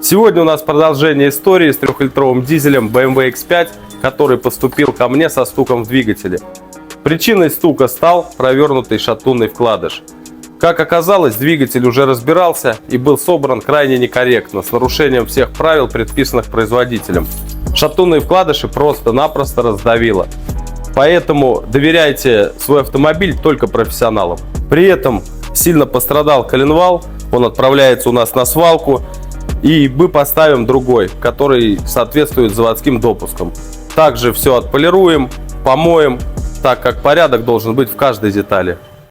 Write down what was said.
Сегодня у нас продолжение истории с 3-литровым дизелем BMW X5, который поступил ко мне со стуком в двигателе. Причиной стука стал провернутый шатунный вкладыш. Как оказалось, двигатель уже разбирался и был собран крайне некорректно, с нарушением всех правил, предписанных производителем. Шатунные вкладыши просто-напросто раздавило. Поэтому доверяйте свой автомобиль только профессионалам. При этом сильно пострадал коленвал, он отправляется у нас на свалку, и мы поставим другой, который соответствует заводским допускам. Также все отполируем, помоем, так как порядок должен быть в каждой детали.